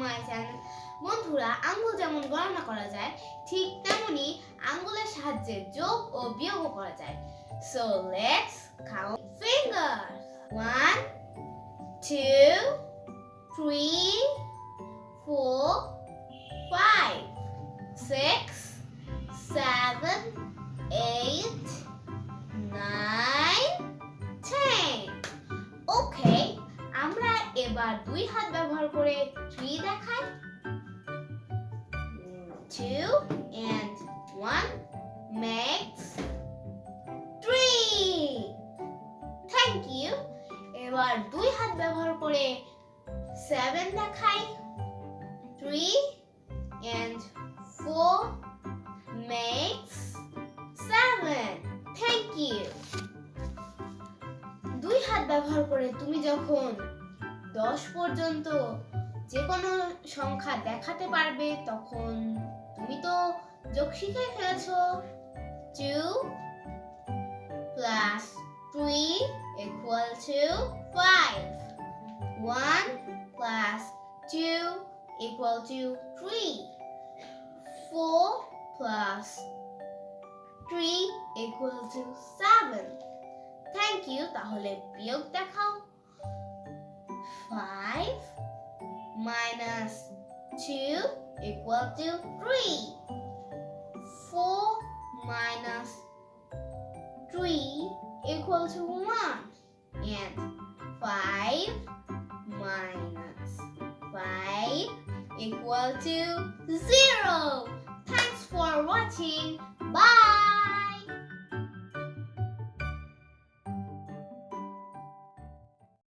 my channel. বন্ধুরা, আঙ্গুল যেমন গণনা করা যায় ঠিক তেমনি আঙ্গুলের সাহায্যে যোগ ও বিয়োগ করা যায়। So let's count fingers. 1 2 3 4 5 6 7 8 9 10. Okay, আমরা এবার দুই হাত ব্যবহার করে 3 দেখাই। 2 and 1 makes 3. Thank you. এবার দুই হাত ব্যবহার করে 7 দেখাই। 3 and 4 makes 7. Thank you. দুই হাত ব্যবহার করে তুমি যখন 10 পর্যন্ত যে কোনো সংখ্যা দেখাতে পারবে তখন তুমি তো যোগ শিখে ফেলেছো। 2 plus 3 equal to 5. 1 plus 2 equal to 3. 4 plus 3 equal to 7. Thank you. তাহলে বিয়োগ দেখাও। 5 minus 2 equal to 3. 4 minus 3 equal to 1. And 5 minus 5 equal to 0. Thanks for watching. Bye.